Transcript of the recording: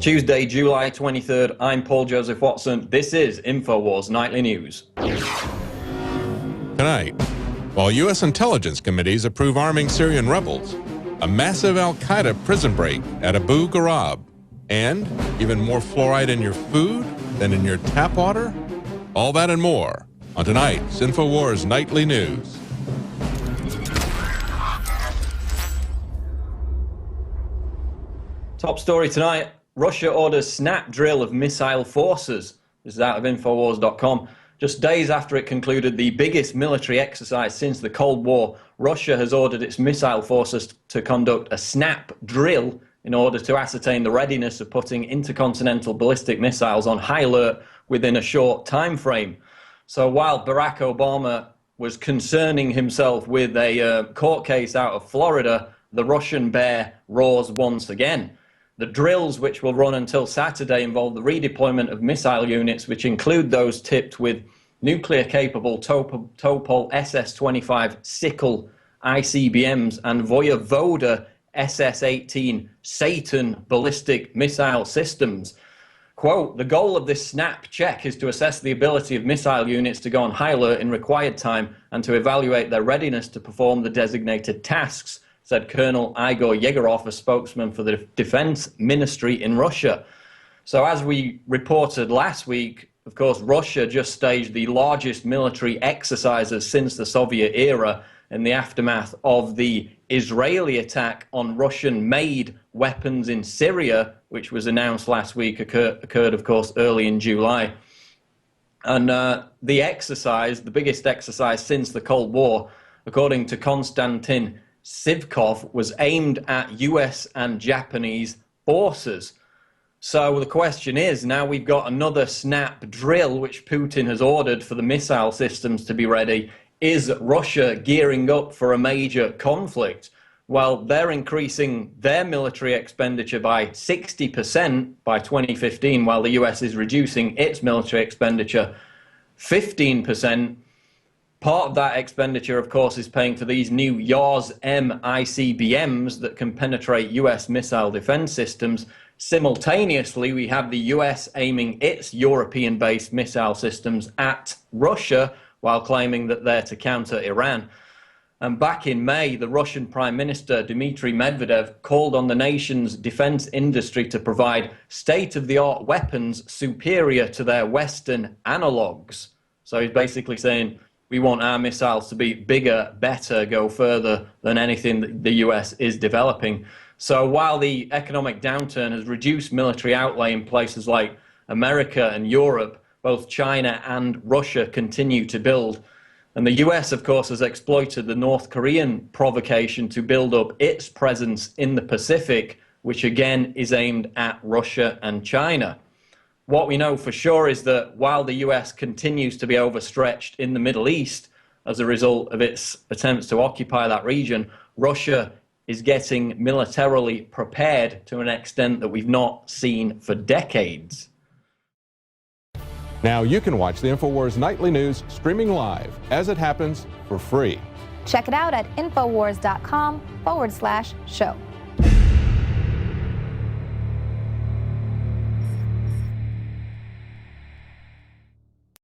Tuesday, July 23rd. I'm Paul Joseph Watson. This is InfoWars Nightly News. Tonight, while U.S. intelligence committees approve arming Syrian rebels, a massive al-Qaeda prison break at Abu Ghraib, and even more fluoride in your food than in your tap water? All that and more on tonight's InfoWars Nightly News. Top story tonight, Russia orders snap drill of missile forces. This is out of Infowars.com. Just days after it concluded the biggest military exercise since the Cold War, Russia has ordered its missile forces to conduct a snap drill in order to ascertain the readiness of putting intercontinental ballistic missiles on high alert within a short time frame. So while Barack Obama was concerning himself with a court case out of Florida, the Russian bear roars once again. The drills, which will run until Saturday, involve the redeployment of missile units, which include those tipped with nuclear-capable Topol SS-25 Sickle ICBMs and Voyvoda SS-18 Satan ballistic missile systems. Quote, the goal of this snap check is to assess the ability of missile units to go on high alert in required time and to evaluate their readiness to perform the designated tasks, said Colonel Igor Yegorov, a spokesman for the Defense Ministry in Russia. So as we reported last week, of course, Russia just staged the largest military exercises since the Soviet era in the aftermath of the Israeli attack on Russian-made weapons in Syria, which was announced last week, occurred, of course, early in July. And the exercise, the biggest exercise since the Cold War, according to Konstantin Sivkov, was aimed at US and Japanese forces. So the question is, now we've got another snap drill which Putin has ordered for the missile systems to be ready. Is Russia gearing up for a major conflict? Well, they're increasing their military expenditure by 60% by 2015, while the US is reducing its military expenditure 15%. Part of that expenditure, of course, is paying for these new YARS-M ICBMs that can penetrate US missile defense systems. Simultaneously, we have the US aiming its European-based missile systems at Russia while claiming that they're to counter Iran. And back in May, the Russian Prime Minister Dmitry Medvedev called on the nation's defense industry to provide state-of-the-art weapons superior to their Western analogues. So he's basically saying, we want our missiles to be bigger, better, go further than anything that the US is developing. So while the economic downturn has reduced military outlay in places like America and Europe, both China and Russia continue to build. And the US, of course, has exploited the North Korean provocation to build up its presence in the Pacific, which again is aimed at Russia and China. What we know for sure is that while the US continues to be overstretched in the Middle East as a result of its attempts to occupy that region, Russia is getting militarily prepared to an extent that we've not seen for decades. Now you can watch the InfoWars Nightly News streaming live as it happens for free. Check it out at Infowars.com/show.